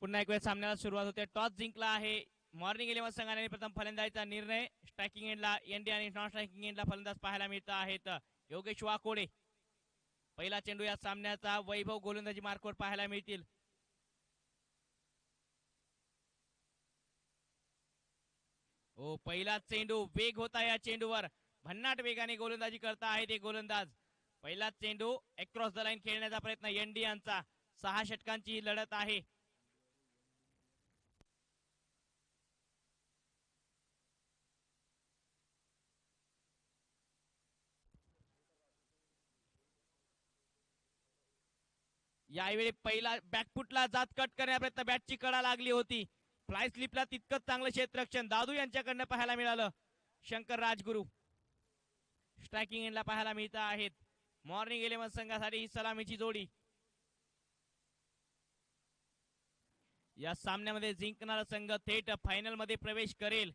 पुन्हा एक वेळ सामन्याला सुरुवात होते. टॉस जिंकला आहे मॉर्निंग 11 संघाने. प्रथम फलंदाजीचा निर्णय. स्ट्रायकिंग एंडला एनडी आणि नॉन स्ट्रायकिंग एंडला फलंदाज पाहायला मिळत आहेत. योगेश वाकोडे पहिला चेंडू या सामन्याचा. वैभव गोलंदाजी मार्कवर पाहायला मिळतील. हो, पहिला चेंडू. वेग होता या चेंडूवर. भन्नाट वेगाने गोलंदाजी करता आहे ते गोलंदाज. पहिला चेंडू अक्रॉस द लाईन खेळण्याचा प्रयत्न एनडी यांचा. 6 षटकांची ही लढत आहे. यावेळी पहिला बॅकफुटला जात कट करण्याप्रयत्न बॅटची कडा लागली होती. फ्लाय स्लिपला तितकंच चांगलं क्षेत्ररक्षण दादू यांच्याकडनं पाहायला मिळालं. शंकर राजगुरू स्ट्रायकिंग एंडला पाहायला मिळत आहेत. मॉर्निंग 11 संघासाठी ही सलामीची जोडी. या सामन्यामध्ये जिंकणारा संघ थेट फायनल मध्ये प्रवेश करेल.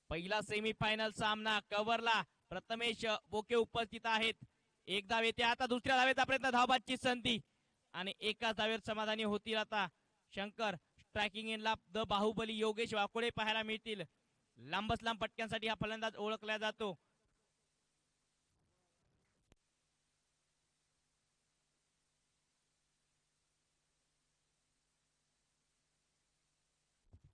पहिला सेमीफायनल सामना कव्हरला प्रथमेश बोके उपस्थित आहेत. एक धाव येते आता. दुसऱ्या धावेचा प्रयत्न. धावबादची संधी आणि एकाच धावेवर समाधानी होतील आता शंकर. स्ट्रायकिंग एंडला द बाहुबली योगेश वाकोडे पाहायला मिळतील. लांबच लांब पटक्यांसाठी हा फलंदाज ओळखला जातो.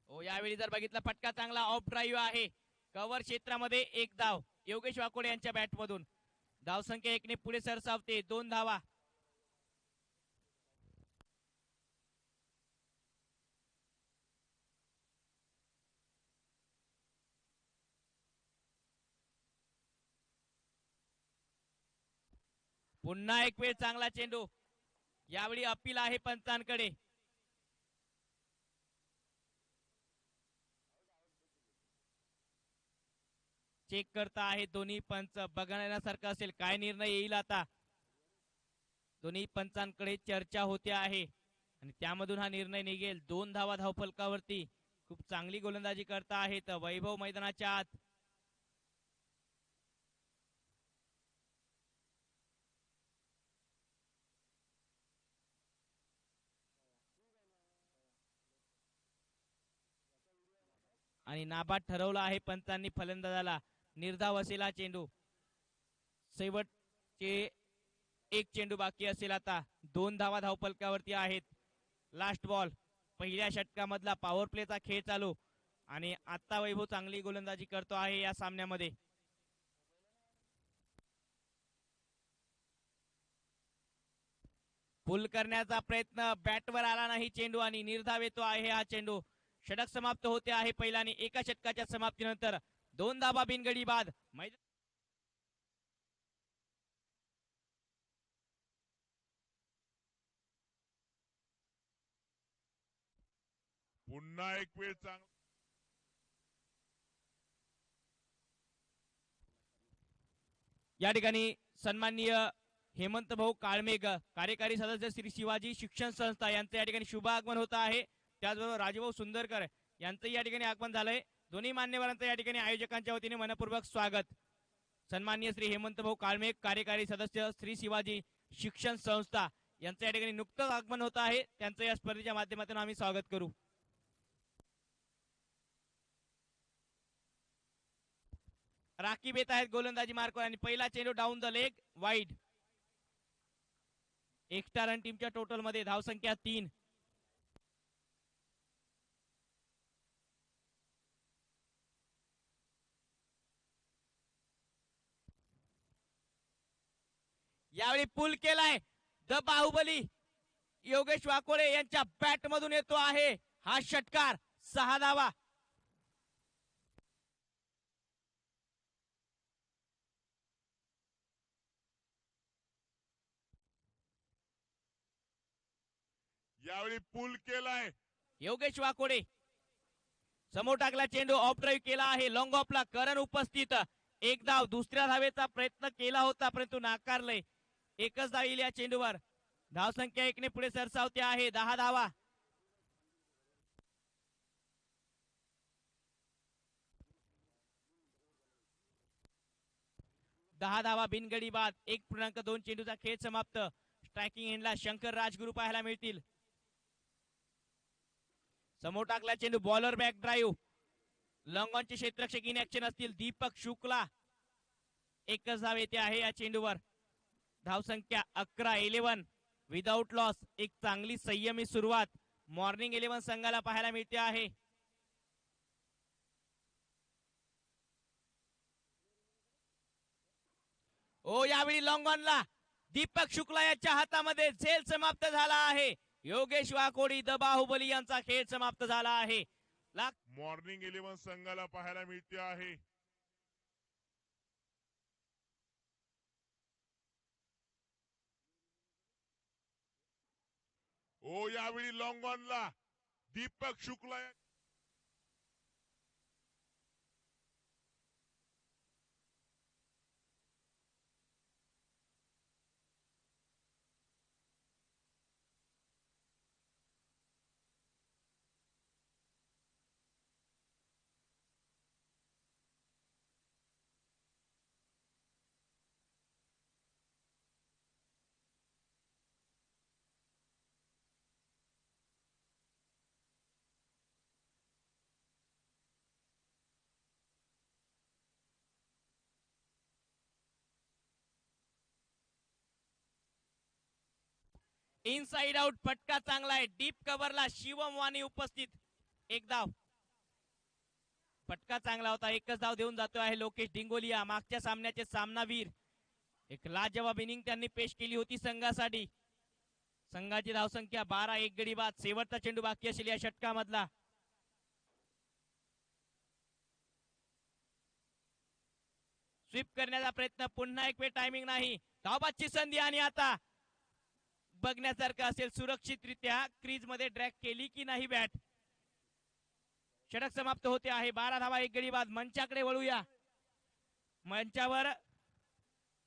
हो, यावेळी जर बघितलं फटका चांगला ऑफ ड्राईव्ह आहे. कव्हर क्षेत्रामध्ये एक धाव योगेश वाकोडे यांच्या बॅटमधून. धावसंख्या 1 ने पुढे सरसावते. 2 धावा. पुन्हा एक वेळ चांगला चेंडू. यावेळी अपील आहे पंचांकडे. चेक करता आहे दोन्ही पंच. बघण्यासारखं असेल काय निर्णय येईल आता. दोन्ही पंचांकडे चर्चा होते आहे आणि त्यामधून हा निर्णय निघेल. 2 धावा धावफलकावरती. खूप चांगली गोलंदाजी करता आहेत वैभव मैदानाच्या आत. आणि नाबाद ठरवलं आहे पंचांनी फलंदाजाला. निर्धाव असेल हा चेंडू. शेवटचे एक चेंडू बाकी असेल आता. 2 धावा धावफलकावरती आहेत. Last ball. पहिल्या षटकामधला पॉवर प्लेचा खेळ चालू आणि आता वैभव चांगली गोलंदाजी करतो आहे या सामन्यामध्ये. पुल करण्याचा प्रयत्न. बॅटवर आला नाही चेंडू आणि निर्धाव येतो आहे हा चेंडू. षटक समाप्त होते आहे पहिला आणि एका षटकाच्या समाप्तीनंतर 2 धावा बिनगडी बाद. पुन्हा एक वेळ चांगला. या ठिकाणी सन्माननीय हेमंत भाऊ काळमेघ कार्यकारी सदस्य श्री शिवाजी शिक्षण संस्था यांचं या ठिकाणी शुभ आगमन होत आहे. त्याचबरोबर राजभाऊ सुंदरकर यांचंही या ठिकाणी आगमन झालंय. दोन्ही मान्यवरांचं या ठिकाणी आयोजकांच्या वतीने मनपूर्वक स्वागत. सन्माननीय श्री हेमंत भाऊ काळमेघ कार्यकारी सदस्य श्री शिवाजी शिक्षण संस्था यांचं या ठिकाणी नुकतंच आगमन होत आहे. त्यांचं या स्पर्धेच्या माध्यमातून आम्ही स्वागत करू. राखीब येत आहेत गोलंदाजी मार्कवर आणि पहिला चेंडू down the leg wide. Extra run टीमच्या टोटल मध्ये धावसंख्या 3. यावेळी पुल केलाय. द बाहुबली योगेश वाकोडे यांच्या बॅट मधून येतो आहे हा षटकार. 6 धावा. यावेळी पुल केलाय योगेश वाकोडे. समोर टाकला चेंडू. ऑफ ड्राईव्ह केला आहे. लॉंग ऑफला करण उपस्थित. एक धाव. दुसऱ्या धावेचा प्रयत्न केला होता परंतु नाकारलंय. एकच धाव येईल या चेंडूवर. धावसंख्या 1 ने पुढे सरसावते आहे. 10 धावा. 10 धावा बिनगडी बाद. 1.2 चेंडूचा खेळ समाप्त. स्ट्रायकिंग एंडला शंकर राजगुरू पाहायला मिळतील. समोर टाकला चेंडू, बॉलर बॅक ड्राईव्ह. लॉंगॉनचे क्षेत्ररक्षक इन ऍक्शन असतील. दीपक शुक्ला. एकच धाव येते आहे या चेंडूवर. धावसंख्या 11 विदाउट लॉस. एक चांगली संयमी सुरुवात मॉर्निंग 11 संघाला पाहायला मिळते आहे. ओ यावेळी लॉंगॉनला दीपक शुक्ला याच्या हातामध्ये झेल समाप्त झाला आहे. योगेश वाकोडी द बाहुबली यांचा खेळ समाप्त झाला आहे. मॉर्निंग 11 संघाला पाहायला मिळते आहे. ओ यावेळी लॉंगॉनला दीपक शुक्ला इनसाइड आउट. फटका चांगला आहे. डीप कव्हरला शिवम वाणी उपस्थित. एक धाव. फटका चांगला होता. एकच धाव देऊन जातो आहे लोकेश डिंगोलिया. मागच्या सामन्याचे सामनावीर. एक लाजवाब इनिंग त्यांनी पेश केली होती संघासाठी. संघाची धावसंख्या 12. 1 गडी बाद. शेवटचा चेंडू बाकी असेल या षटकामधला. स्वीप करण्याचा प्रयत्न. पुन्हा एक वेळ टायमिंग नाही. धावबादची संधी आणि आता बघण्यासारखं असेल सुरक्षितरित्या क्रीज मध्ये ड्रॅग केली की नाही बॅट. षटक समाप्त होते आहे. 12 धावा 1 गडी बाद. मंचाकडे वळूया. मंचावर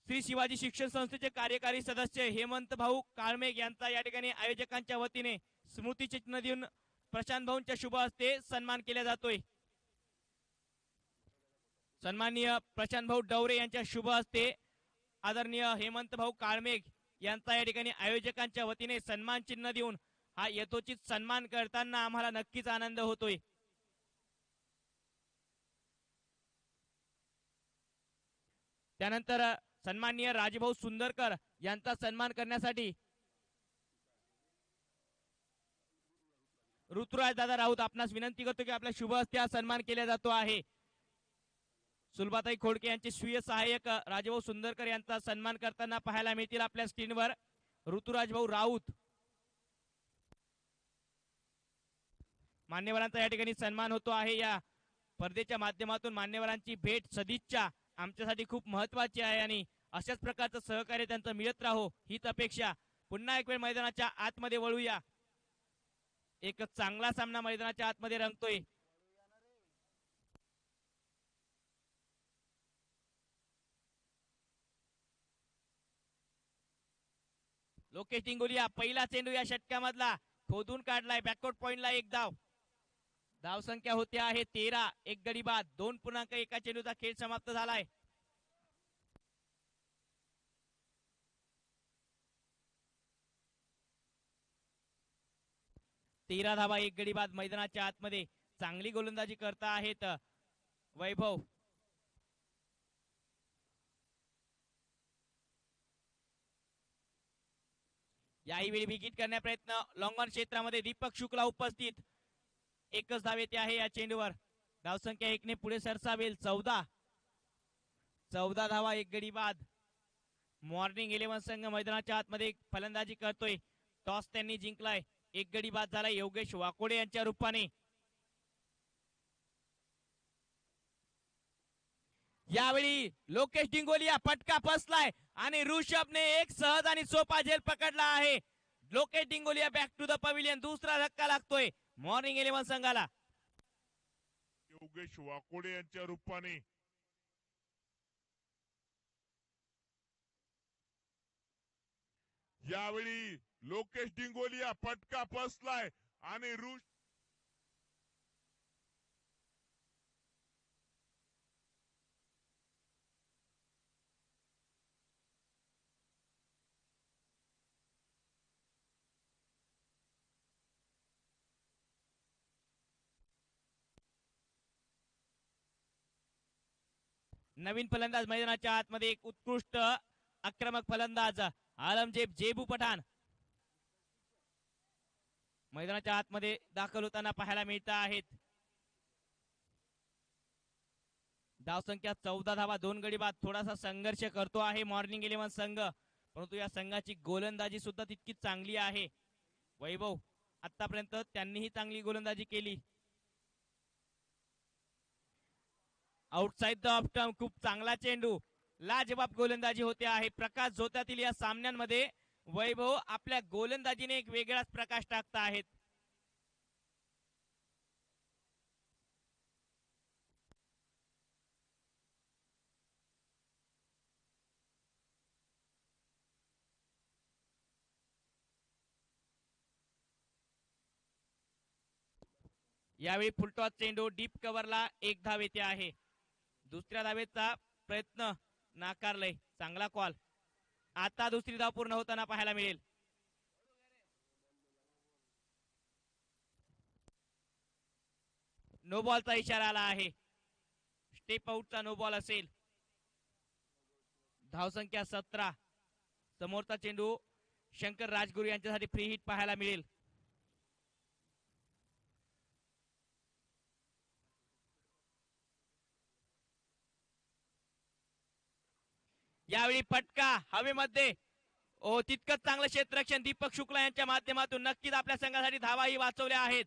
श्री शिवाजी शिक्षण संस्थेचे कार्यकारी सदस्य हेमंत भाऊ काळमेघ यांचा या ठिकाणी आयोजकांच्या वतीने स्मृतिचिन्ह देऊन प्रशांत भाऊंच्या शुभ हस्ते सन्मान केला जातोय. सन्माननीय प्रशांत भाऊ डवरे यांच्या शुभ हस्ते आदरणीय हेमंत भाऊ काळमेघ यांचा या ठिकाणी आयोजकांच्या वतीने सन्मान चिन्ह देऊन हा यथोचित सन्मान करताना आम्हाला नक्कीच आनंद होतोय. त्यानंतर सन्माननीय राजभाऊ सुंदरकर यांचा सन्मान करण्यासाठी ऋतुराज दादा राऊत आपणास विनंती करतो की आपल्या शुभ हस्ते हा सन्मान केला जातो आहे. सुलभाताई खोडके यांचे स्वीय सहाय्यक राजभाऊ सुंदरकर यांचा सन्मान करताना पाहायला मिळतील आपल्या स्क्रीनवर ऋतुराज भाऊ राऊत. मान्यवरांचा या ठिकाणी सन्मान होतो आहे. या स्पर्धेच्या माध्यमातून मान्यवरांची भेट सदिच्छा आमच्यासाठी खूप महत्वाची आहे आणि अशाच प्रकारचं सहकार्य त्यांचं मिळत राहो हीच अपेक्षा. पुन्हा एक वेळ मैदानाच्या आतमध्ये वळूया. एक चांगला सामना मैदानाच्या आतमध्ये रंगतोय. लोकेश डिंगोलिया पहिला चेंडू या षटकामधला खोदून काढलाय. बॅकआउट पॉइंटला एक धाव. धाव संख्या होते आहे 13. 1 गडी बाद. 2.1 चेंडूचा खेळ समाप्त झालाय. तेरा धावा 1 गडी बाद. मैदानाच्या आतमध्ये चांगली गोलंदाजी करता आहेत वैभव. याही वेळी विकेट करण्या प्रयत्न लॉंगॉन क्षेत्रामध्ये दीपक शुक्ला उपस्थित. एकच धाव येते आहे या चेंडूवर. धावसंख्या 1 ने पुढे सरसावेल. 14 धावा 1 गडी बाद. मॉर्निंग 11 संघ मैदानाच्या आतमध्ये फलंदाजी करतोय. टॉस त्यांनी जिंकलाय. 1 गडी बाद झाला योगेश वाकोडे यांच्या रूपाने. यावेळी लोकेश डिंगोलिया फटका फसलाय आणि ऋषभने एक सहज आणि सोपा झेल पकडला आहे. Lokesh Dingolia back to the pavilion. दुसरा धक्का लागतोय मॉर्निंग 11 संघाला. योगेश वाकोडे यांच्या रूपाने यावेळी लोकेश डिंगोलिया फटका फसलाय आणि नवीन फलंदाज मैदानाच्या आतमध्ये एक उत्कृष्ट आक्रमक फलंदाज आलमजेब जेबू पठाण मैदानाच्या आतमध्ये दाखल होताना पाहायला मिळत आहेत. धावसंख्या 14 धावा 2 गडी बाद. थोडासा संघर्ष करतो आहे मॉर्निंग 11 संघ, परंतु या संघाची गोलंदाजी सुद्धा तितकीच चांगली आहे. वैभव आतापर्यंत त्यांनीही चांगली गोलंदाजी केली. आउटसाइड द ऑफ स्टंप खूप चांगला चेंडू. लाजवाब गोलंदाजी होते आहे. प्रकाश झोतातील या सामन्यांमध्ये वैभव आपल्या गोलंदाजीने एक वेगळाच प्रकाश टाकता आहेत. यावेळी फुलटॉस चेंडू डीप कव्हरला 1 धाव येते आहे. दुसऱ्या धावेचा प्रयत्न नाकारलाय. चांगला कॉल. आता दुसरी धाव पूर्ण होताना पाहायला मिळेल. नो बॉलचा इशारा आला आहे. स्टेप आउटचा नो बॉल असेल. धावसंख्या 17. समोरचा चेंडू शंकर राजगुरू यांच्यासाठी फ्री हिट पाहायला मिळेल. यावेळी फटका हवेमध्ये. ओ तितकंच चांगलं क्षेत्ररक्षण दीपक शुक्ला यांच्या माध्यमातून. नक्कीच आपल्या संघासाठी धावाही वाचवल्या आहेत.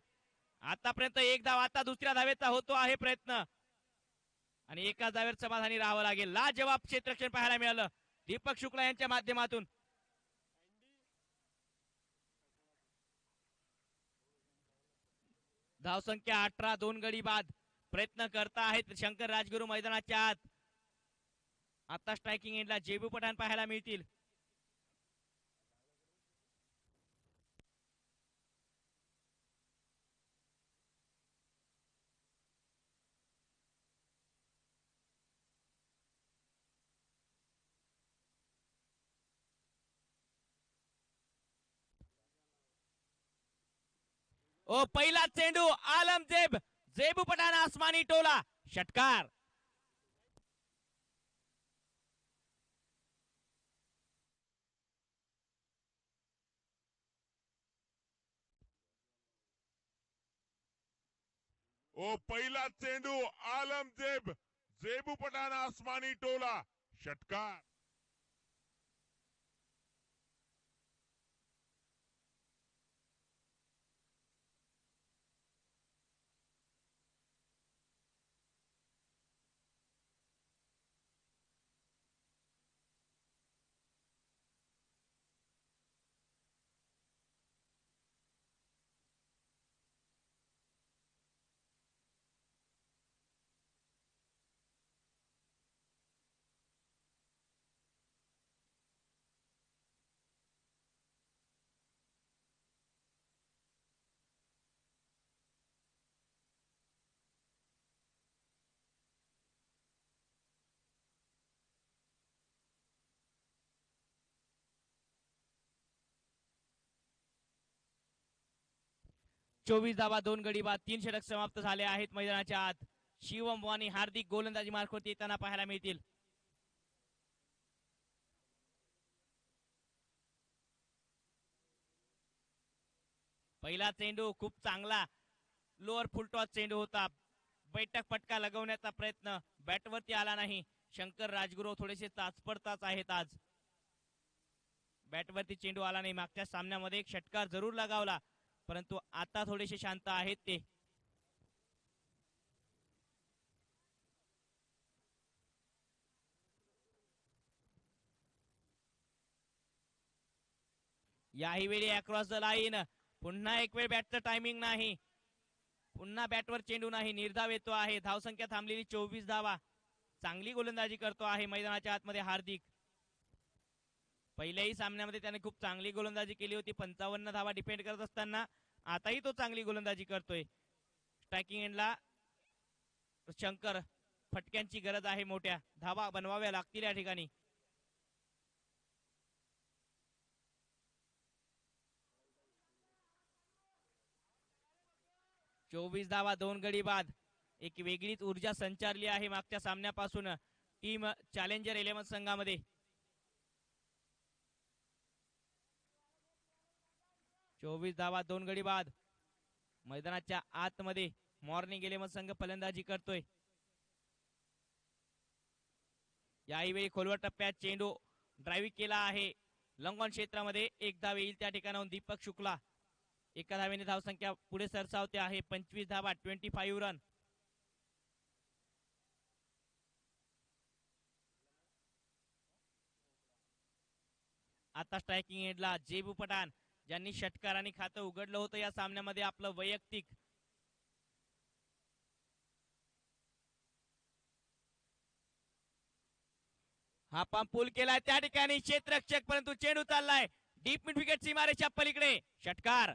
आतापर्यंत 1 धाव. आता दुसऱ्या धावेचा होतो आहे प्रयत्न आणि एकाच धावेवर समाधानी राहावं लागेल. लाजवाब क्षेत्ररक्षण पाहायला मिळालं दीपक शुक्ला यांच्या माध्यमातून. धावसंख्या 18. 2 गडी बाद. प्रयत्न करता आहेत शंकर राजगुरू मैदानाच्या आत. आता स्ट्रायकिंग एंडला जेबू पठाण पाहायला मिळतील. ओ पहिला चेंडू आलमजेब जेबू पठाण आसमानी टोला. षटकार. ओ पहिला चेंडू आलमजेब जेबू पठाण आसमानी टोला. षटकार. चोवीस धावा 2 गडी बाद. 3 षटक समाप्त झाले आहेत मैदानाच्या आत. शिवम वाणी हार्दिक गोलंदाजी मार्फत येताना पाहायला मिळतील. पहिला चेंडू खूप चांगला लोअर फुलटॉस चेंडू होता. बैठक फटका लगवण्याचा प्रयत्न बॅटवरती आला नाही. शंकर राजगुरू थोडेसे ताचपडताच आहेत आज. बॅटवरती चेंडू आला नाही. मागच्या सामन्यामध्ये एक षटकार जरूर लगावला, परंतु आता थोडेसे शांत आहेत ते. याही वेळी अक्रॉस द लाईन. पुन्हा एक वेळ बॅटचं टायमिंग नाही. पुन्हा बॅटवर चेंडू नाही. निर्धाव येतो आहे. धावसंख्या थांबलेली 24 धावा. चांगली गोलंदाजी करतो आहे मैदानाच्या आतमध्ये हार्दिक. पहिल्याही सामन्यामध्ये त्याने खूप चांगली गोलंदाजी केली होती. 55 धावा डिपेंड करत असताना आताही तो चांगली गोलंदाजी करतोय. स्ट्रायकिंग एंडला शंकर. फटक्यांची गरज आहे. मोठ्या धावा बनवाव्या लागतील या ठिकाणी. चोवीस धावा 2 गडी बाद. एक वेगळीच ऊर्जा संचारली आहे मागच्या सामन्यापासून. टीम चॅलेंजर 11 संघामध्ये. चोवीस धावा 2 गडी बाद. मैदानाच्या आतमध्ये मॉर्निंग 11 संघ फलंदाजी करतोय. याही वेळी खोलवर टप्प्यात चेंडू ड्राईव्ह केला आहे लंगॉन क्षेत्रामध्ये. एक धाव येईल त्या ठिकाणाहून दीपक शुक्ला. एका धावेने धावसंख्या पुढे सरसावते आहे. 25 धावा 25 रन. आता स्ट्रायकिंग एंडला जेबू पठाण, ज्यांनी षटकारांनी खातं उघडलं होतं या सामन्यामध्ये आपलं वैयक्तिक. हा पंप पूल केलाय त्या ठिकाणी क्षेत्ररक्षक, परंतु चेंडू चाललाय डीप मिड विकेट सीमारेषा पलीकडे. षटकार.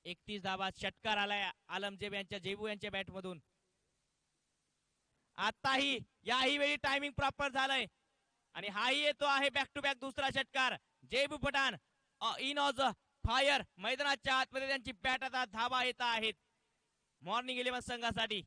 एकतीस धावा. षटकार आलाय आलमजेब यांच्या जेबू यांच्या बॅट मधून. आताही याही वेळी टायमिंग प्रॉपर झालंय आणि हाही येतो आहे बॅक टू बॅक दुसरा षटकार. जेबू पठाण इन ऑज फायर. मैदानाच्या आतमध्ये त्यांची बॅट आता धावा येत आहेत मॉर्निंग 11 संघासाठी.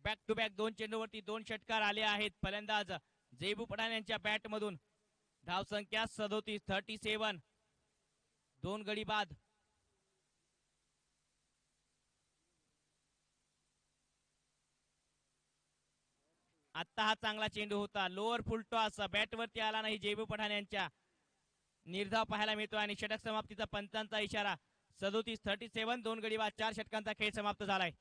बॅक टू बॅक 2 चेंडूवरती 2 षटकार आले आहेत फलंदाज जेबू पठाण यांच्या बॅट मधून. धावसंख्या 37 2 गडी बाद. आता हा चांगला चेंडू होता. लोअर फुल टॉस बॅटवरती आला नाही जेबू पठाण यांच्या. निर्धाव पाहायला मिळतो आणि षटक समाप्तीचा पंचांचा इशारा. 37 2 गडी बाद. 4 षटकांचा खेळ समाप्त झालाय.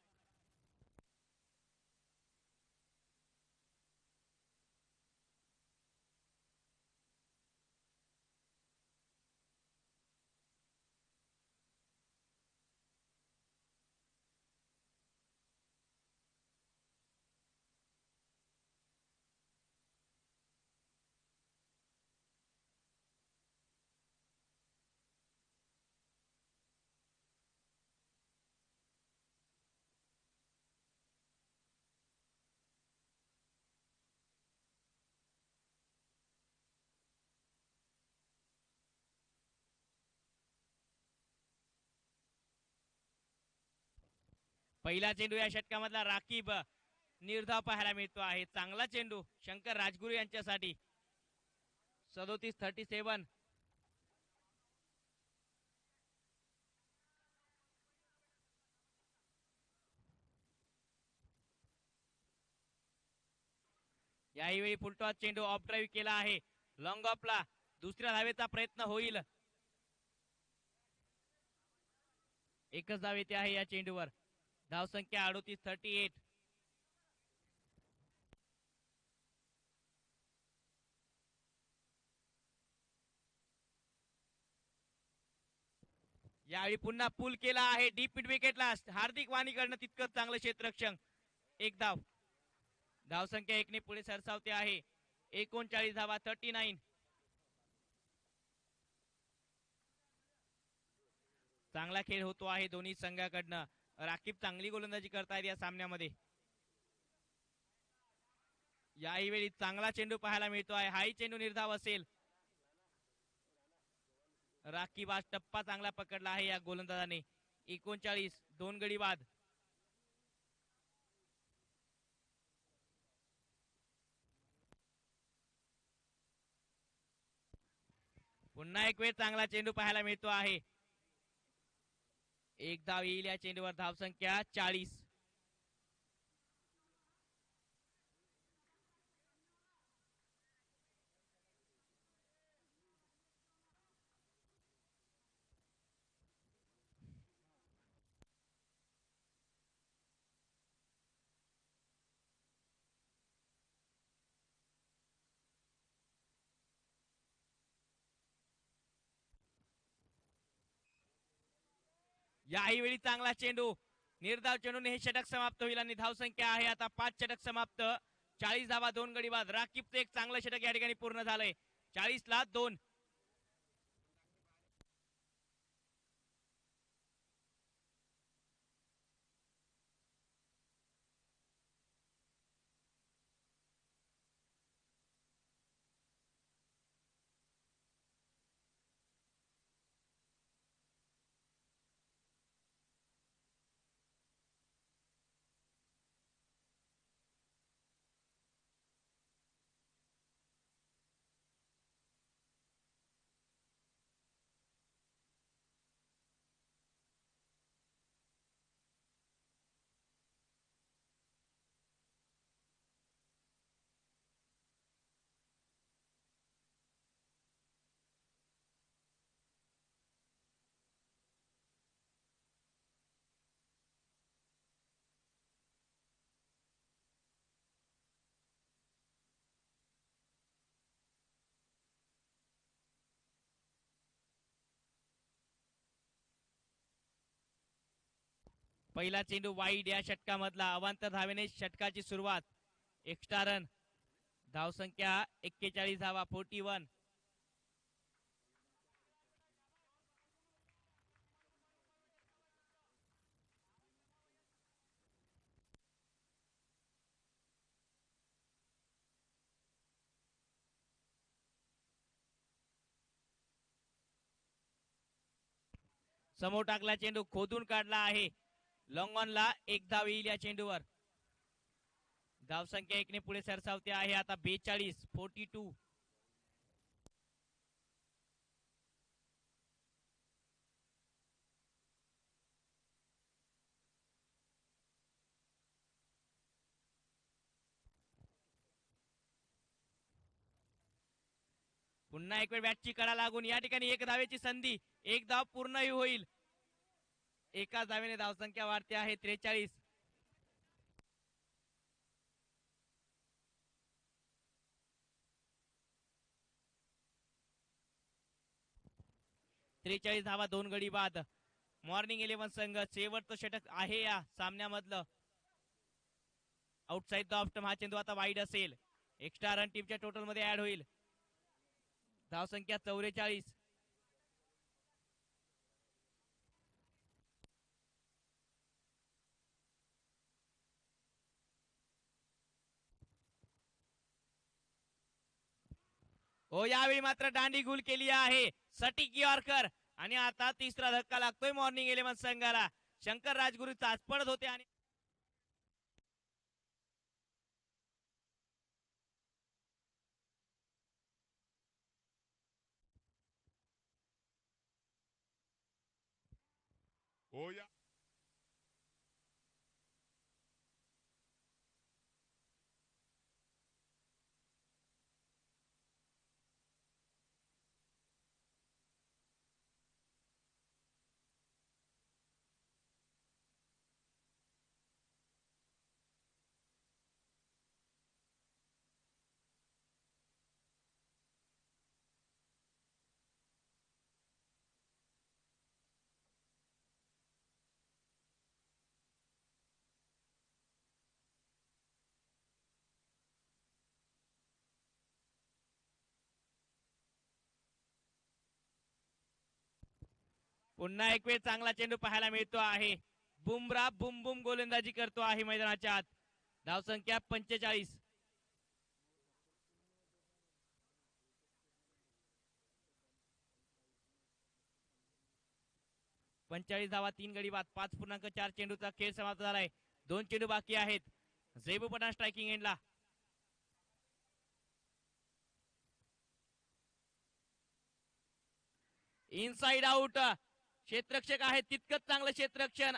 पहिला चेंडू या षटकामधला राखीब निर्धाव पाहायला मिळतो आहे. चांगला चेंडू शंकर राजगुरू यांच्यासाठी. 37 याही वेळी फुलटॉस चेंडू ऑफ ड्राईव्ह केला आहे. लॉंग ऑफला दुसऱ्या धावेचा प्रयत्न होईल. एकच धाव येते आहे या चेंडूवर. धावसंख्या 38. यावेळी पुन्हा पूल केला आहे डीप मिड विकेटला. हार्दिक वाणीकडनं तितकंच चांगलं क्षेत्ररक्षण. एक धाव. धावसंख्या 1 ने पुढे सरसावते आहे. 39 धावा 39. चांगला खेळ होतो आहे दोन्ही संघाकडनं. राखीब चांगली गोलंदाजी करतायत या सामन्यामध्ये. याही वेळी चांगला चेंडू पाहायला मिळतो आहे. हाही चेंडू निर्धाव असेल. राखीब आज टप्पा चांगला पकडला आहे या गोलंदाजाने. 39 2 गडी बाद. पुन्हा एक वेळ चांगला चेंडू पाहायला मिळतो आहे. एक धाव येईल या चेंडूवर. धावसंख्या 40. याही वेळी चांगला चेंडू, निर्धाव चेंडूने हे षटक समाप्त होईल आणि धावसंख्या आहे आता 5 षटक समाप्त. 40 धावा 2 गडी बाद. राकीबचं एक चांगलं षटक या ठिकाणी पूर्ण झालंय. 40 ला 2. पहिला चेंडू वाईड या षटकामधला. अवांतर धावेने षटकाची सुरुवात. Extra run. धावसंख्या 41 धावा 41. समोर टाकला चेंडू, खोदून काढला आहे. लॉंग ऑन ला एक धाव येईल या चेंडूवर. धावसंख्या 1 ने पुढे सरसावते आहे आता 42 42. पुन्हा एक वेळ बॅटची कडा लागून या ठिकाणी एक धावेची संधी. एक धाव पूर्णही होईल. एका धावेने धावसंख्या वाढते आहे 43. 43 धावा 2 गडी बाद. मॉर्निंग 11 संघ शेवटचं षटक आहे या सामन्यामधलं. आउटसाइड द ऑफ हा चेंडू आता वाईड असेल. एक्स्ट्रा रन टीमच्या टोटल मध्ये ऍड होईल. धावसंख्या 44. हो यावेळी मात्र दांडी गुल केली आहे. सटीक यॉर्कर आणि आता तिसरा धक्का लागतोय मॉर्निंग 11 संघाला. शंकर राजगुरू चाच पडत होते आणि हो या पुन्हा एक वेळ चांगला चेंडू पाहायला मिळतो आहे. बुमरा बुम बुम गोलंदाजी करतो आहे मैदानाच्या आत. धावसंख्या 45. धावा 3 गडी बाद. 5.4 चेंडूचा खेळ समाप्त झालाय. 2 चेंडू बाकी आहेत. झेबू पठाण स्ट्रायकिंग एंडला. Inside out. क्षेत्ररक्षक आहे तितकंच चांगलं क्षेत्ररक्षण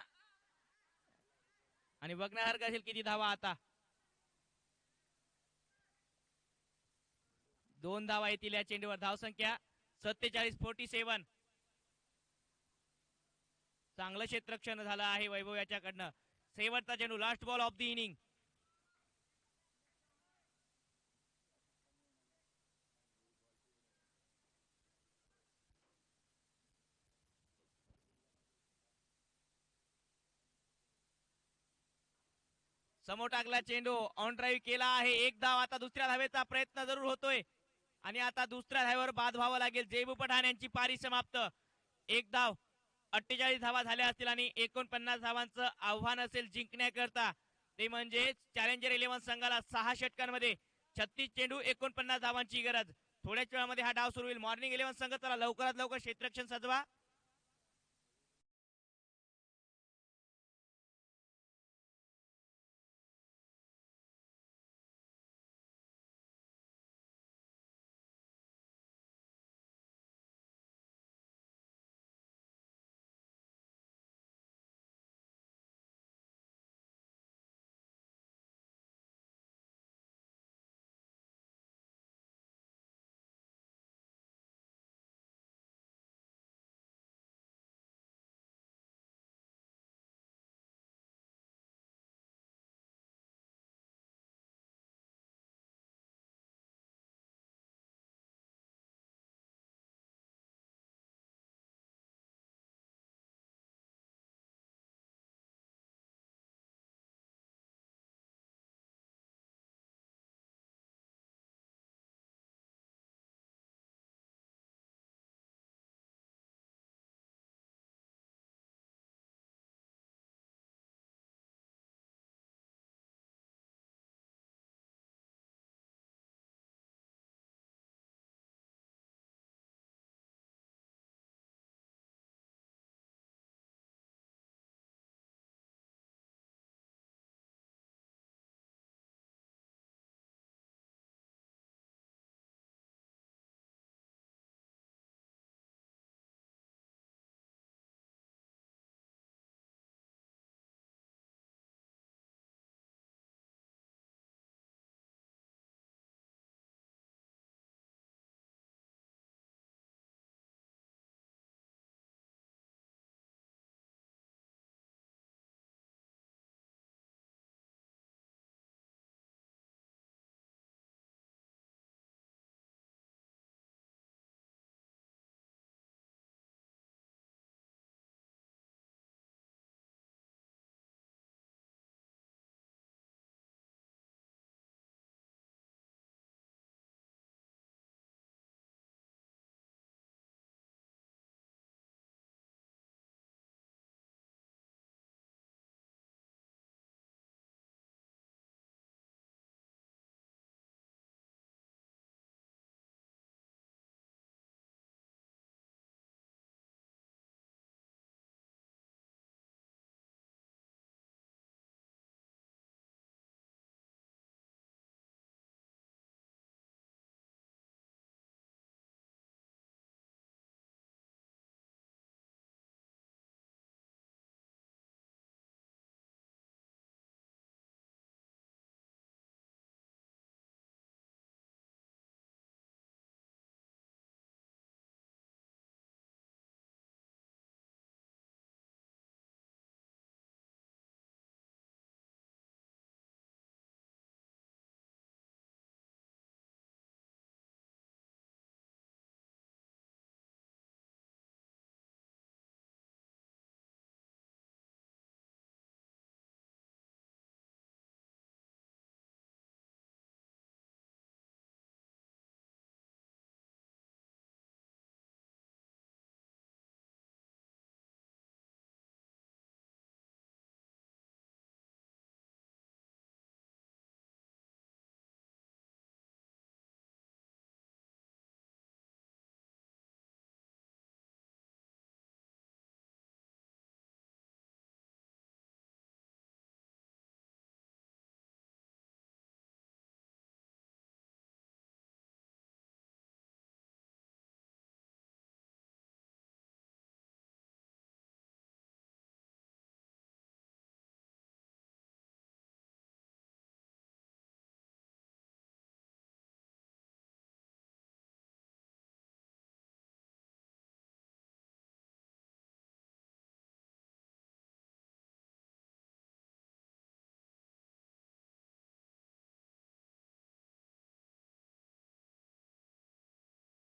आणि बघण्यासारखं असेल किती धावा आता. 2 धावा येतील या चेंडूवर. धावसंख्या 47-47. चांगलं क्षेत्ररक्षण झालं आहे वैभव याच्याकडनं. शेवटचा चेंडू last ball of the inning. समोर टाकला चेंडू, ऑन ड्राईव्ह केला आहे, एक धाव. आता दुसऱ्या धावेचा प्रयत्न जरूर होतोय आणि आता दुसऱ्या धावेवर बाद व्हावं लागेल. जयबू पठाण यांची पारी समाप्त. एक धाव, 48 धावा झाल्या असतील आणि 49 धावांचं आव्हान असेल जिंकण्याकरता. ते म्हणजे चॅलेंजर 11 संघाला 6 षटकांमध्ये 36 चेंडू 49 धावांची गरज. थोड्याच वेळामध्ये हा डाव सुरू होईल. मॉर्निंग 11 संघ चला लवकरात लवकर क्षेत्ररक्षण सजवा.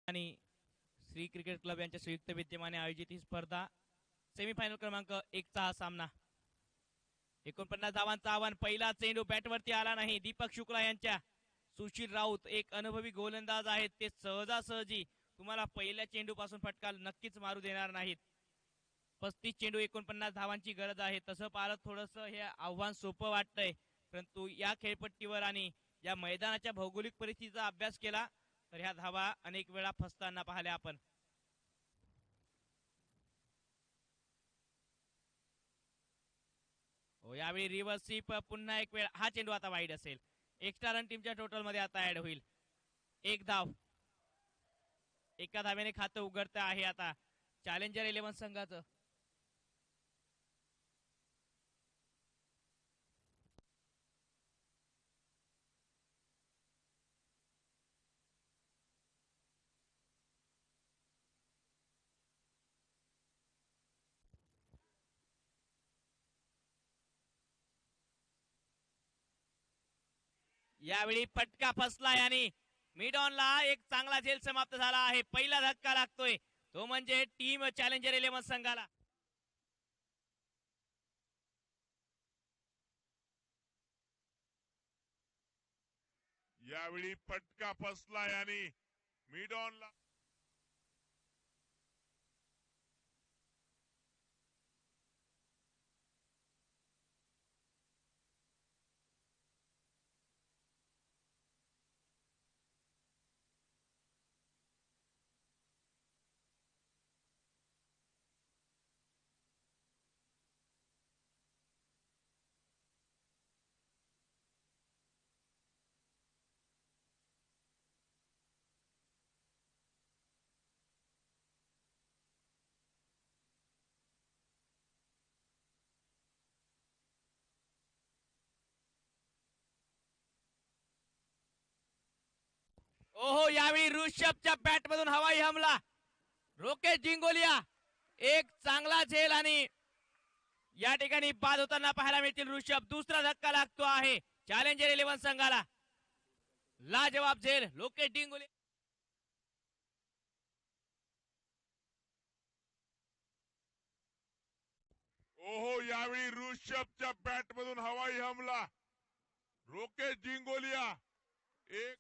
आणि श्री क्रिकेट क्लब यांच्या संयुक्त विद्यमाने आयोजित ही स्पर्धा सेमीफायनल क्रमांक 1 चा हा सामना 49 धावांचं आव्हान. पहिला चेंडू बॅटवरती आला नाही. दीपक शुक्ला यांच्या. सुशील राऊत एक अनुभवी गोलंदाज आहेत, ते सहजासहजी तुम्हाला पहिल्या चेंडू पासून फटका नक्कीच मारू देणार नाहीत. 35 चेंडू 49 धावांची गरज आहे. तसं पाहलं थोडस हे आव्हान सोपं वाटतंय, परंतु या खेळपट्टीवर आणि या मैदानाच्या भौगोलिक परिस्थितीचा अभ्यास केला तर ह्या धावा अनेक वेळा फसताना पाहिल्या आपण. हो, यावेळी रिव्हर्स स्वीप पुन्हा एक वेळ. हा चेंडू आता वाईड असेल. एक्स्ट्रा रन टीमच्या टोटल मध्ये आता ऍड होईल. एक धाव. एका धाव्याने खातं उघडतं आहे आता चॅलेंजर 11 संघाचं. यावेळी फटका फसलाय आणि मिड ऑनला एक चांगला झेल समाप्त झाला आहे. पहिला धक्का लागतोय तो म्हणजे टीम चॅलेंजर 11 संघाला. यावेळी फटका फसलाय आणि मिड ऑनला ओहो, यावेळी ऋषभच्या बॅट मधून हवाई हमला. रोकेश जिंगोलिया एक चांगला झेल आणि या ठिकाणी बाद होताना पाहायला मिळतील ऋषभ. दुसरा धक्का लागतो आहे चॅलेंजर 11 संघाला. लाजवाब झेल लोकेश डिंगोलिया. ओहो, यावेळी ऋषभच्या बॅट मधून हवाई हमला. रोकेश जिंगोलिया एक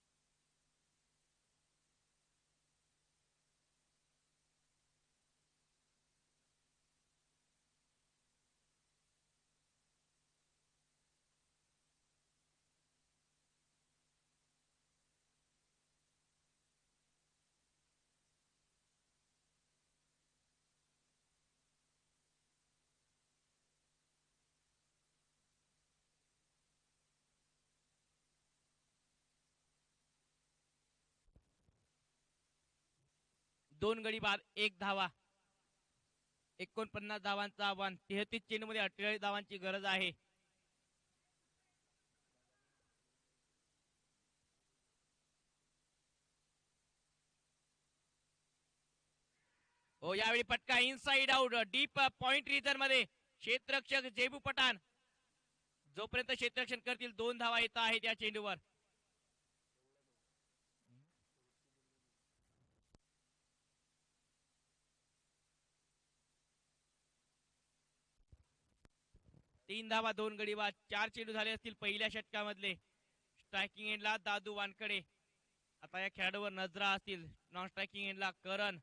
दोन गडी बाद, एक धावा. 49 धावांचं आव्हान. 33 चेंडू मध्ये 48 धावांची गरज आहे. हो, यावेळी पटका inside out deep point region मध्ये. क्षेत्ररक्षक जेबू पठाण जोपर्यंत क्षेत्ररक्षण करतील 2 धावा येत आहेत या चेंडूवर. तीन धावा, 2 गडी बाद. 4 चेंडू झाले असतील पहिल्या षटकामधले. स्ट्रायकिंग एंडला दादू वानकडे. आता या खेळाडूवर नजरा असतील. नॉन स्ट्रायकिंग एंडला करण.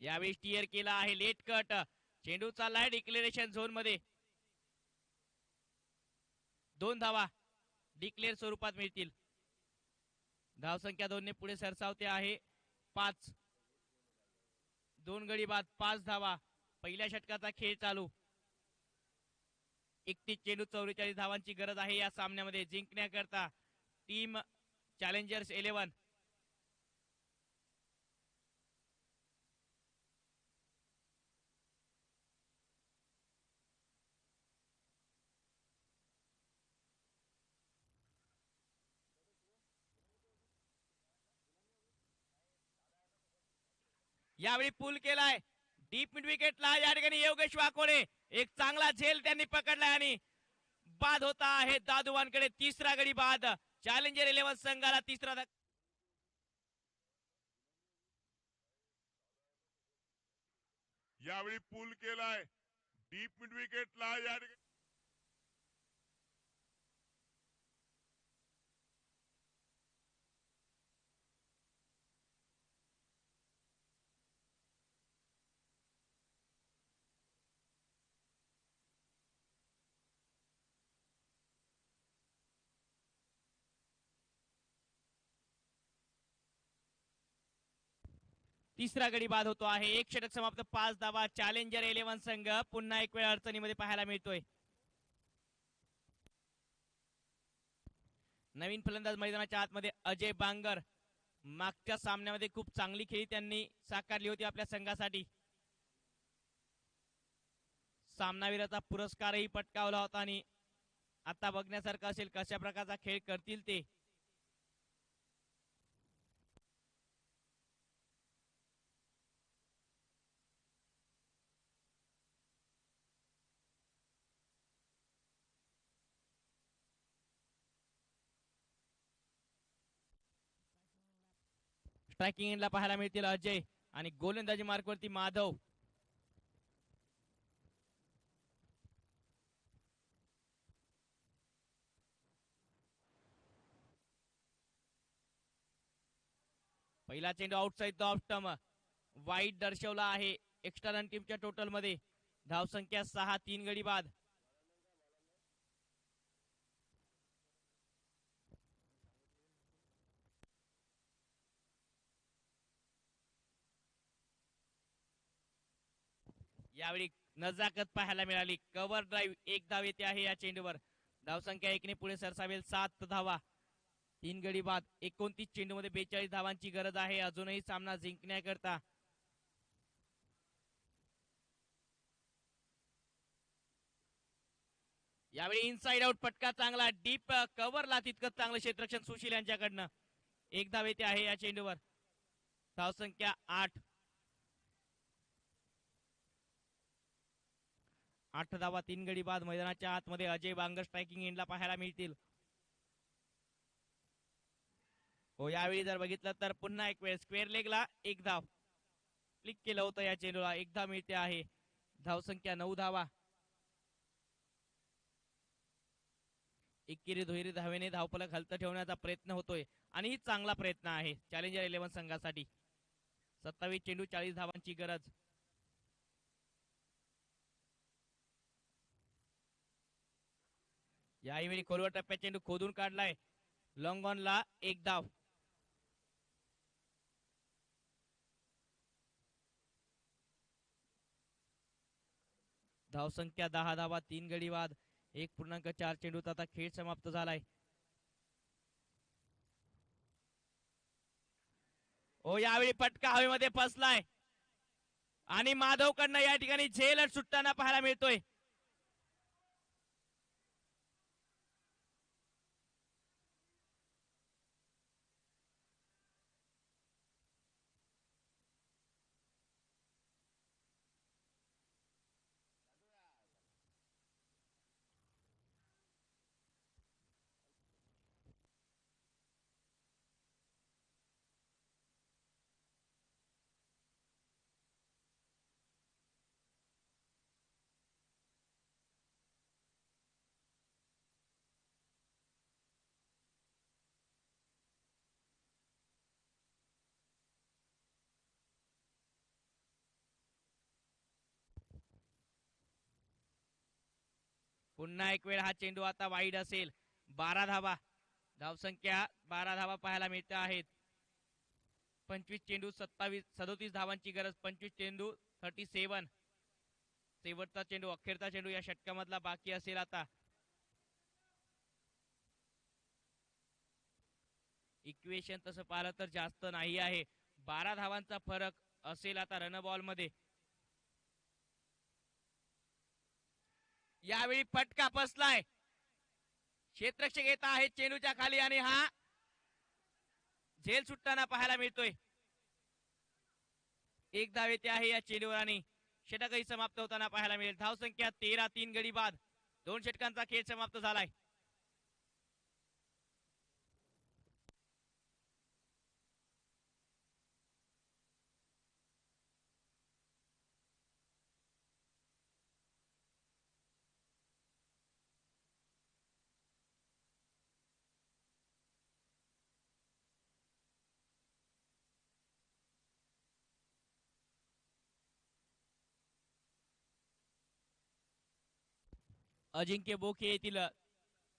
यावेळी स्टिअर केला आहे लेट कट. चेंडू चाललाय डिक्लेरेशन झोन मध्ये. 2 धावा डिक्लेअर स्वरूपात मिळतील. धावसंख्या 2 ने पुढे सरसावते आहे. 5. 2 गडी बाद, 5 धावा. पहिल्या षटकाचा खेळ चालू. 31 चेंडू 44 धावांची गरज आहे या सामन्यामध्ये जिंकण्याकरता टीम चॅलेंजर्स 11. यावेळी पूल केलाय डीप मिड विकेटला. या ठिकाणी योगेश वाकोडे एक चांगला झेल त्यांनी पकडलाय आणि बाद होता आहे दादुवांकडे तिसरा गडी बाद. चॅलेंजर 11 संघाला तिसरा यावेळी पूल केलाय डीप मिड विकेटला या ठिकाणी तिसरा गडी बाद होतो आहे. एक षटक समाप्त 5 धावा. चॅलेंजर 11 संघ पुन्हा एक वेळ अडचणीमध्ये पाहायला मिळतोय. नवीन फलंदाज मैदानाच्या आतमध्ये अजय बांगर. मागच्या सामन्यामध्ये खूप चांगली खेळी त्यांनी साकारली होती आपल्या संघासाठी. सामनावीराचा पुरस्कारही पटकावला होता आणि आता बघण्यासारखं असेल कशा प्रकारचा खेळ करतील ते. स्ट्रायकिंग एंडला पाहायला मिळतील अजय आणि गोलंदाजी मार्कवरती माधव. पहिला चेंडू आउटसाइड द ऑफ स्टंप वाईट दर्शवला आहे. एक्स्ट्रा रन टीमच्या टोटल मध्ये धावसंख्या 6. 3 गडी बाद. यावेळी नजाकत पाहायला मिळाली. कव्हर ड्राईव्ह 1 धाव येते आहे या चेंडूवर. धावसंख्या 1 ने पुढे सरसावेल. 7 धावा. 3 गडी बाद. 29 चेंडूमध्ये 42 धावांची गरज आहे अजूनही सामना जिंकण्याकरता. यावेळी इनसाइड आउट फटका चांगला. डीप कव्हरला तितकं चांगलं क्षेत्ररक्षण सुशील यांच्याकडनं. 1 धाव येते आहे या चेंडूवर. धावसंख्या 8. 8 धावा. 3 गडी बाद. मैदानाच्या आतमध्ये अजय बांगर स्ट्रायकिंग एंडला पाहायला मिळतील. हो यावेळी जर बघितलं तर पुन्हा एक वेळ स्क्वेअर लेगला 1 धाव. क्लिक केलं होतं या चेंडूला. 1 धाव मिळते आहे. धावसंख्या 9 धावा. एकेरी दुहेरी धावेने धावफलक हलतं ठेवण्याचा प्रयत्न होतोय आणि ही चांगला प्रयत्न आहे चॅलेंजर 11 संघासाठी. 27 चेंडू 40 धावांची गरज. यावेळी खोलवर टप्प्यात चेंडू खोदून काढलाय. लॉंग ऑनला 1 धाव. धावसंख्या 10 धावा. 3 गडी बाद. 1.4 चेंडूत आता खेळ समाप्त झालाय. हो यावेळी फटका हवेमध्ये फसलाय आणि माधवकडनं या ठिकाणी झेल सुटताना पाहायला मिळतोय. पुन्हा एक वेळ हा चेंडू आता वाईड असेल. 12 धावा. धावसंख्या 12 धावा पाहायला मिळते आहेत. 25 चेंडू 37 धावांची गरज. 25 चेंडू 37. शेवटचा चेंडू अखेरचा चेंडू या षटकामधला बाकी असेल आता. इक्वेशन तसं पाहिलं तर जास्त नाही आहे. 12 धावांचा फरक असेल आता रन बॉल मध्ये. यावेळी फटका बसलाय. क्षेत्ररक्षक येत आहे चेंडूच्या खाली आणि हा झेल सुटताना पाहायला मिळतोय. 1 धाव येते आहे या चेंडूवर आणि षटकही समाप्त होताना पाहायला मिळेल. धावसंख्या 13. 3 गडी बाद. 2 षटकांचा खेळ समाप्त झालाय. अजिंक्य बोके येथील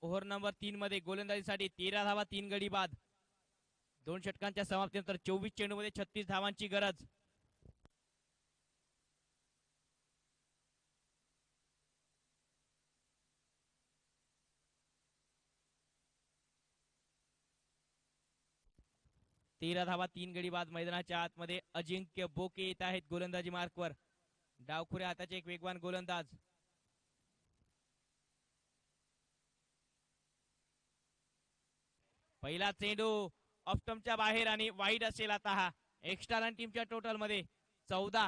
ओव्हर नंबर 3 मध्ये गोलंदाजीसाठी 13 धावा 3 गडी बाद. 2 षटकांच्या समाप्तीनंतर 24 चेंडूमध्ये 36 धावांची गरज. तेरा धावा 3 गडी बाद. मैदानाच्या आतमध्ये अजिंक्य बोके येत आहेत गोलंदाजी मार्कवर. डावखुऱ्या हाताचे एक वेगवान गोलंदाज. पहिला चेंडू ऑफस्टंपच्या बाहेर आणि वाईड असेल. आता हा एक्स्ट्रा रन टीमच्या टोटल मध्ये 14.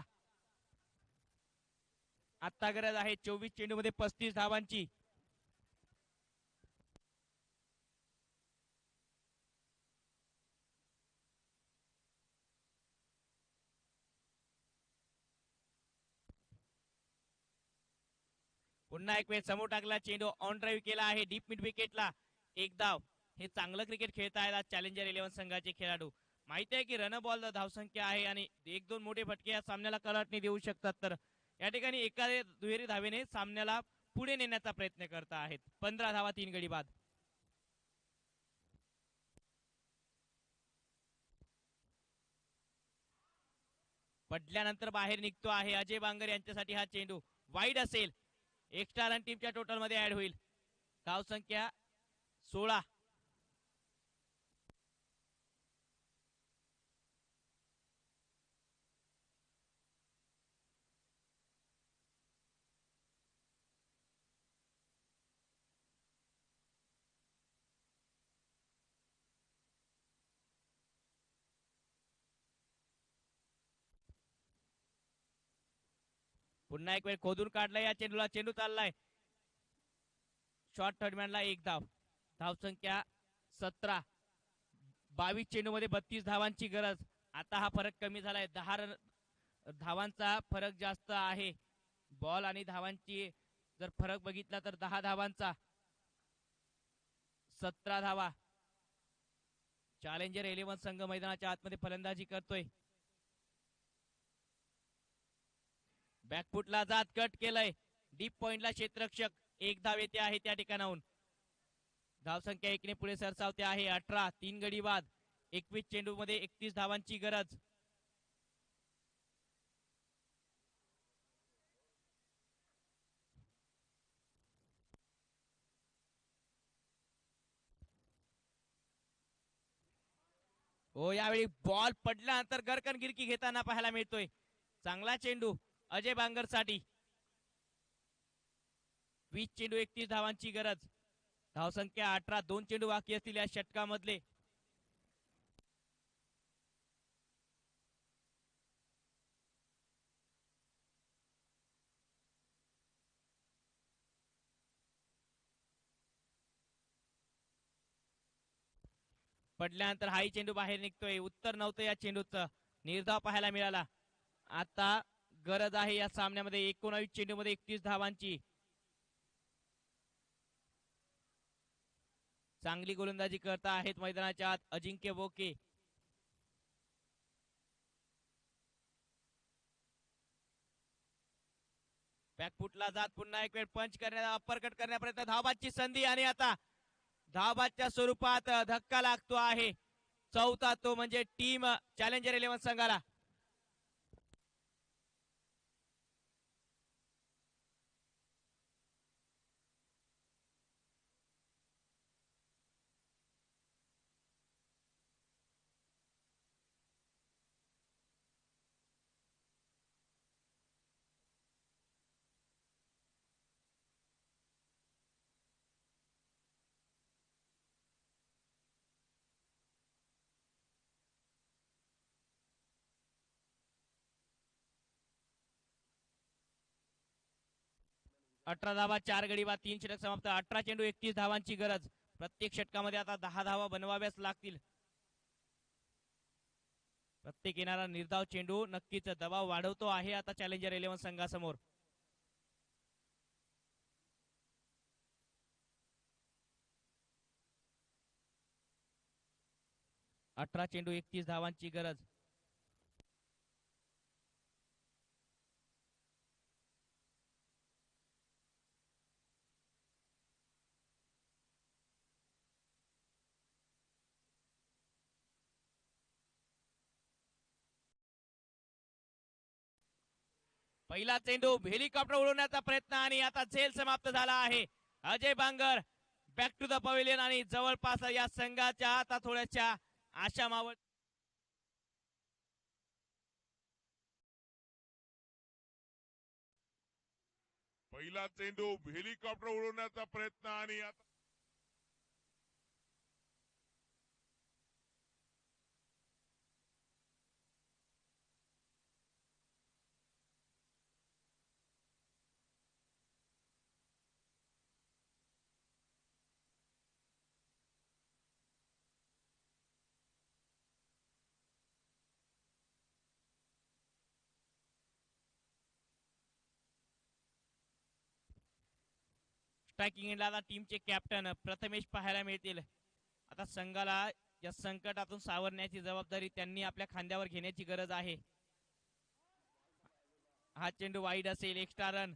आता गरज आहे 24 चेंडू मध्ये 35 धावांची. पुन्हा एक वेळ समोर टाकला चेंडू ऑन ड्राईव्ह केला आहे डीप मिड विकेटला. एक धाव. हे चांगलं क्रिकेट खेळत आहेत आज चॅलेंजर 11 संघाचे खेळाडू. माहिती आहे की रन बॉल धावसंख्या आहे आणि 1-2 मोठे फटके या सामन्याला कलाटणी देऊ शकतात. तर या ठिकाणी एका दुहेरी धावेने सामन्याला पुढे नेण्याचा प्रयत्न करत आहेत. 15 धावा 3 गडी बाद. पडल्यानंतर बाहेर निघतो आहे अजय बांगर यांच्यासाठी हा चेंडू वाईड असेल. एक्स्ट्रा रन टीमच्या टोटल मध्ये ऍड होईल. धावसंख्या 16. पुन्हा एक वेळ खोदून काढलाय या चेंडूला. चेंडू चाललाय शॉर्ट थर्डमॅनला. एक धाव. धावसंख्या 17. 22 चेंडू मध्ये 32 धावांची गरज. आता हा फरक कमी झालाय. 10 धावांचा फरक जास्त आहे. बॉल आणि धावांची जर फरक बघितला तर 10 धावांचा. 17 धावा. चॅलेंजर 11 संघ मैदानाच्या आतमध्ये फलंदाजी करतोय. बॅकफुटला जात कट केलंय. डीप पॉइंटला क्षेत्ररक्षक. एक धाव येते आहे त्या ठिकाणाहून. धावसंख्या 1 ने पुढे सरसावते आहे. 18. 3 गडी बाद. 21 चेंडू मध्ये 31 धावांची गरज. हो यावेळी बॉल पडल्यानंतर गरकन गिरकी घेताना पाहायला मिळतोय. चांगला चेंडू अजय बांगर साठी. 20 चेंडू 31 धावांची गरज. धावसंख्या 18. 2 चेंडू बाकी असतील या षटकामधले. पडल्यानंतर हाही चेंडू बाहेर निघतोय. उत्तर नव्हतं या चेंडूचं. निर्धाव पाहायला मिळाला. आता गरज आहे या सामन्यामध्ये 19 चेंडू मध्ये 31 धावांची. चांगली गोलंदाजी करता आहेत मैदानाच्या आत अजिंक्य बोके. बॅकफुटला जात पुन्हा एक वेळ पंच करण्याचा अप्परकट करण्यापर्यंत धावबादची संधी आणि आता धावबादच्या स्वरूपात धक्का लागतो आहे. चौथा तो म्हणजे टीम चॅलेंजर 11 संघाला. 18 धावा 4 गडी बाद 3 षटक समाप्त. 18 चेंडू 31 धावांची गरज. प्रत्येक षटकामध्ये आता 10 धावा बनवाव्याच लागतील. प्रत्येक येणारा निर्धाव चेंडू नक्कीच दबाव वाढवतो आहे आता चॅलेंजर 11 संघासमोर. अठरा चेंडू 31 धावांची गरज. पहिला चेंडू हेलिकॉप्टर उडवण्याचा प्रयत्न आणि आता झेल समाप्त झाला आहे. Ajay Bangar back to the pavilion आणि जवळपास या संघाच्या आता थोड्याशा आशा मावळ. पहिला चेंडू हेलिकॉप्टर उडवण्याचा प्रयत्न आणि आता स्ट्रायकिंग एंडला आता टीमचे कॅप्टन प्रथमेश पाहायला मिळतील. आता संघाला या संकटातून सावरण्याची जबाबदारी त्यांनी आपल्या खांद्यावर घेण्याची गरज आहे. हा चेंडू वाईड असेल. Extra run.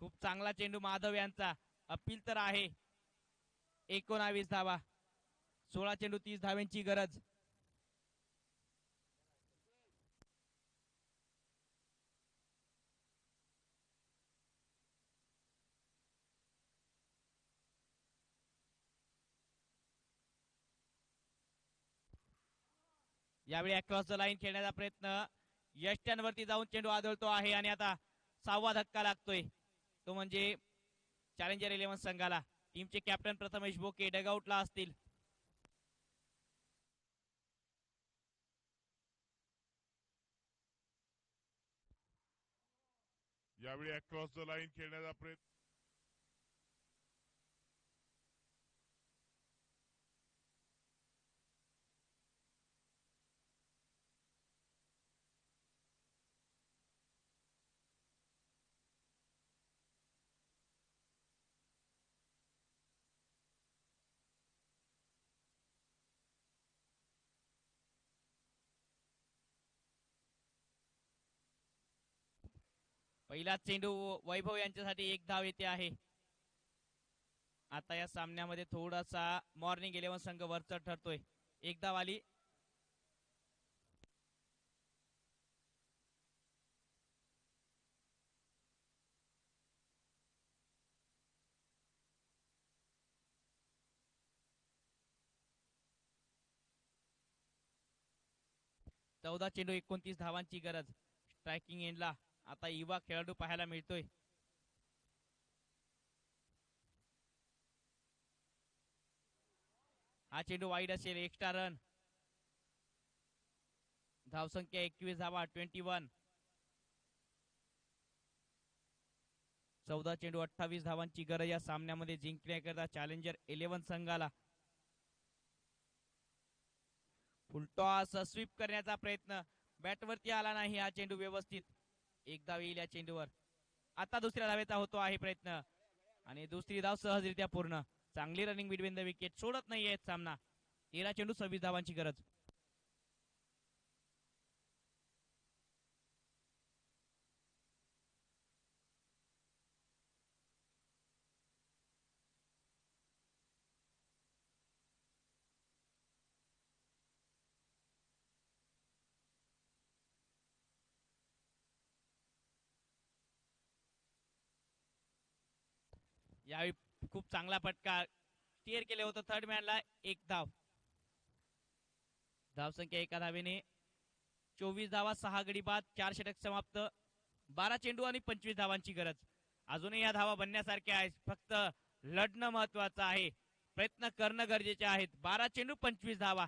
खूप चांगला चेंडू माधव यांचा. अपील तर आहे. 19 धावा. 16 चेंडू 30 धाव्यांची गरज. यावेळी अक्रॉस द लाईन खेळण्याचा प्रयत्न. यष्ट्यांवरती जाऊन चेंडू आदळतो आहे आणि आता 6वा धक्का लागतोय. तो म्हणजे चॅलेंजर 11 संघाला. टीमचे कॅप्टन प्रथमेश बोके डगआउटला असतील. यावेळी अक्रॉस द लाईन खेळण्याचा प्रयत्न. पहिला चेंडू वैभव यांच्यासाठी 1 धाव येते आहे. आता या सामन्यामध्ये थोडासा मॉर्निंग 11 संघ वरचढ ठरतोय. 1 धाव आली. चौदा चेंडू 29 धावांची गरज. स्ट्रायकिंग एंडला आता युवा खेळाडू पाहायला मिळतोय. हा चेंडू वाईड असेल. Extra run. धावसंख्या 21 धावा 21. 14 चेंडू 28 धावांची गरज या सामन्यामध्ये जिंकण्याकरता चॅलेंजर 11 संघाला. फुलटॉस स्वीप करण्याचा प्रयत्न. बॅटवरती आला नाही हा चेंडू व्यवस्थित. 1 धाव येईल या चेंडूवर. आता दुसऱ्या धावेचा होतो आहे प्रयत्न आणि दुसरी धाव सहजरित्या पूर्ण. चांगली रनिंग बिटवीन द विकेट. सोडत नाहीये सामना. 13 चेंडू 26 धावांची गरज. यावेळी खूप चांगला फटका. क्लिअर केले होतं थर्ड मॅनला. 1 धाव. धावसंख्या 1 धावेने. 24 धावा 6 गडी बाद 4 षटक समाप्त. 12 चेंडू आणि 25 धावांची गरज. अजूनही या धावा बनण्यासारख्या आहेत, फक्त लढणं महत्वाचं आहे, प्रयत्न करणं गरजेचे आहेत. 12 चेंडू 25 धावा.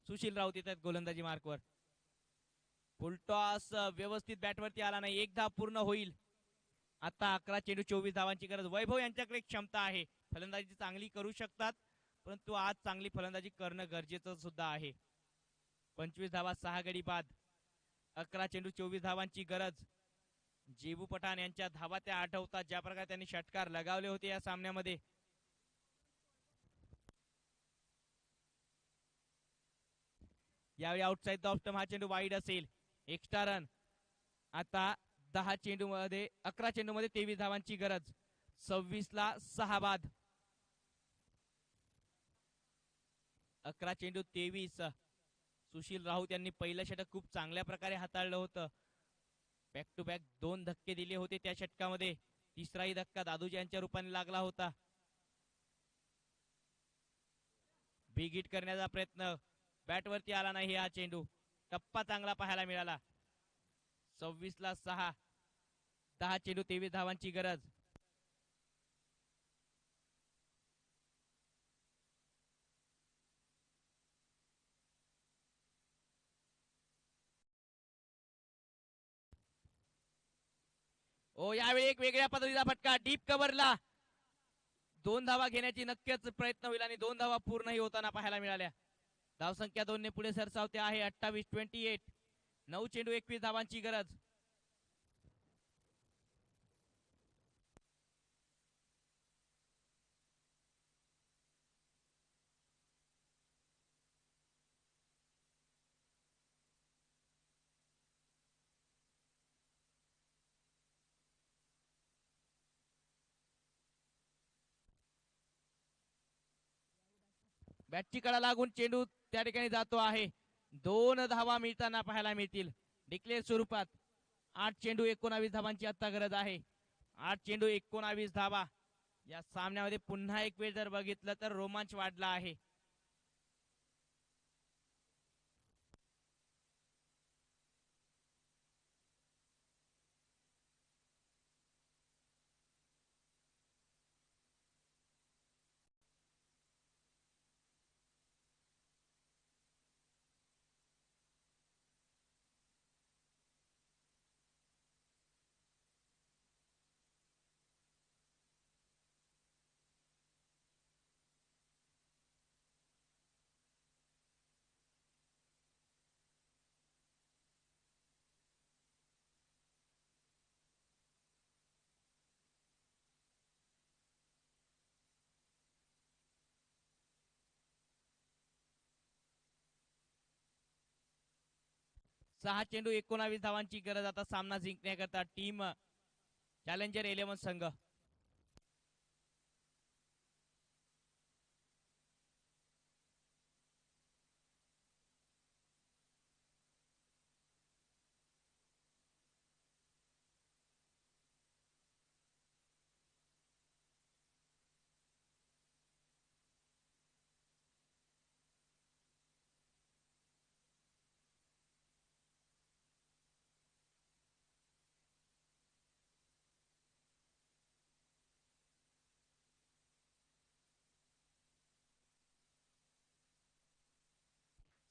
सुशील राऊत येतात गोलंदाजी मार्कवर. फुलटॉस व्यवस्थित बॅटवरती आला नाही, एक धाव पूर्ण होईल. आता 11 चेंडू 24 धावांची गरज. वैभव यांच्याकडे क्षमता आहे, फलंदाजी चांगली करू शकतात, परंतु आज चांगली फलंदाजी करणं गरजेचं सुद्धा आहे. 25 धावा 6 गडी बाद. 11 चेंडू 24 धावांची गरज. जेबू पठाण यांच्या धावा त्या आठवतात, ज्या प्रकारे त्यांनी षटकार लगावले होते या सामन्यामध्ये. यावेळी आउटसाइड द ऑफ स्टंप हा चेंडू वाईड असेल. Extra run. आता 10 चेंडू मध्ये 11 चेंडू मध्ये 23 धावांची गरज. 26 ला 6 बाद. 11 चेंडू 23. सुशील राऊत यांनी पहिलं षटक खूप चांगल्या प्रकारे हाताळलं होतं. बॅक टू बॅक 2 धक्के दिले होते त्या षटकामध्ये. तिसराही धक्का दादूजी यांच्या रूपाने लागला होता. बिग हिट करण्याचा प्रयत्न, बॅटवरती आला नाही हा चेंडू. टप्पा चांगला पाहायला मिळाला. 26 ला 6. 10 चेंडू 23 धावांची गरज. ओ यावेळी एक वेगळ्या पद्धतीचा फटका डीप कव्हरला. 2 धावा घेण्याची नक्कीच प्रयत्न होईल आणि 2 धावा पूर्णही होताना पाहायला मिळाल्या. धावसंख्या 2 ने पुढे सरसावते आहे. 28-28. 9 चेंडू 21 धावांची गरज. बॅटची कडा लागून चेंडू त्या ठिकाणी जातो आहे. 2 धावा मिळताना पाहायला मिळतील डिक्लेअर स्वरूपात. 8 चेंडू 19 धावांची आता गरज आहे. 8 चेंडू 19 धावा. या सामन्यामध्ये पुन्हा एक वेळ जर बघितलं तर रोमांच वाढला आहे. सहा चेंडू 19 धावांची गरज. आता सामना जिंकण्याकरता टीम चॅलेंजर 11 संघ.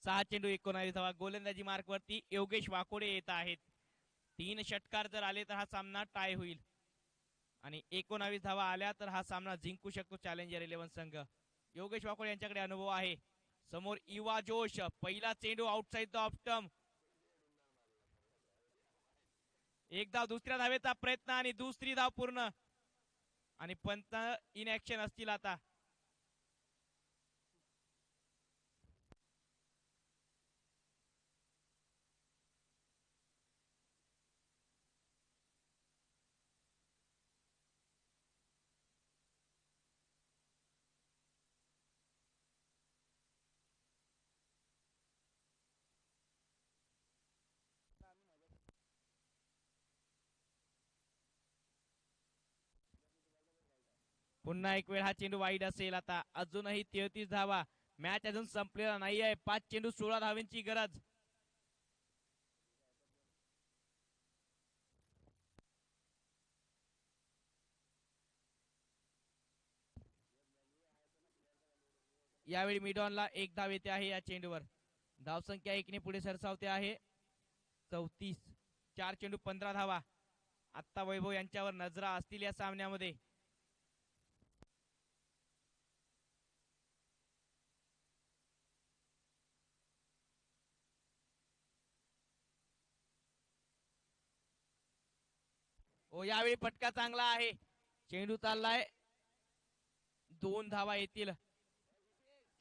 सहा चेंडू 19 धावा. गोलंदाजी मार्क वरती योगेश वाकोडे येत आहेत. 3 षटकार जर आले तर हा सामना टाय होईल आणि 19 धावा आल्या तर हा सामना जिंकू शकतो चॅलेंजर 11 संघ. योगेश वाकोडे यांच्याकडे अनुभव आहे. समोर इवा जोश. पहिला चेंडू आउटसाइड द ऑफ स्टंप. एक धाव. दुसऱ्या धावेचा प्रयत्न आणि दुसरी धाव पूर्ण आणि पंत इन ऍक्शन असतील आता. पुन्हा एक वेळ हा चेंडू वाईड असेल. आता अजूनही 33 धावा. मॅच अजून संपलेला नाही आहे. 5 चेंडू 16 धावांची गरज. यावेळी मिडॉनला 1 धाव येते आहे या चेंडूवर. धावसंख्या 1 ने पुढे सरसावते आहे. 34. 4 चेंडू 15 धावा. आता वैभव यांच्यावर नजरा असतील या सामन्यामध्ये. ओ यावेळी फटका चांगला आहे. चेंडू चाललाय. 2 धावा येतील.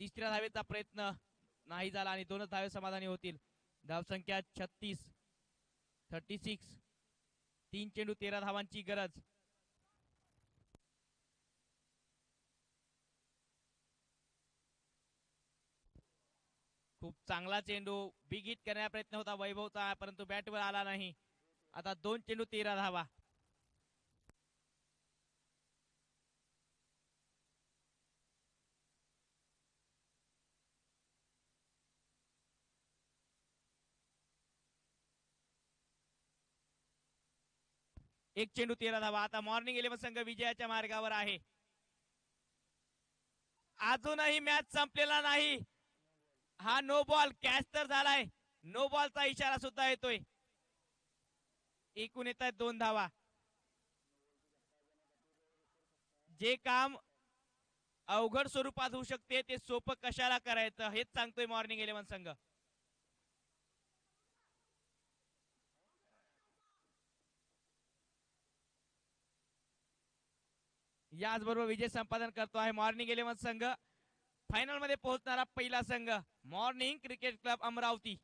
तिसऱ्या धावेचा प्रयत्न नाही झाला आणि 2च धावे समाधानी होतील. धावसंख्या 36. 36. 3 चेंडू 13 धावांची गरज. खूप चांगला चेंडू. बिग हिट करण्याचा प्रयत्न होता वैभवचा, परंतु बॅटवर आला नाही. आता 2 चेंडू 13 धावा. एक चेंडू 13 धावा. आता मॉर्निंग 11 संघ विजयाच्या मार्गावर आहे. अजूनही मॅच संपलेला नाही. हा नो बॉल कॅच तर झालाय. नो बॉलचा इशारा सुद्धा येतोय. एकूण येत आहेत 2 धावा. जे काम अवघड स्वरूपात होऊ शकते ते सोपं कशाला करायचं हेच सांगतोय मॉर्निंग 11 संघ. याचबरोबर विजय संपादन करतो आहे मॉर्निंग 11 संघ. फायनल मध्ये पोहोचणारा पहिला संघ मॉर्निंग क्रिकेट क्लब अमरावती.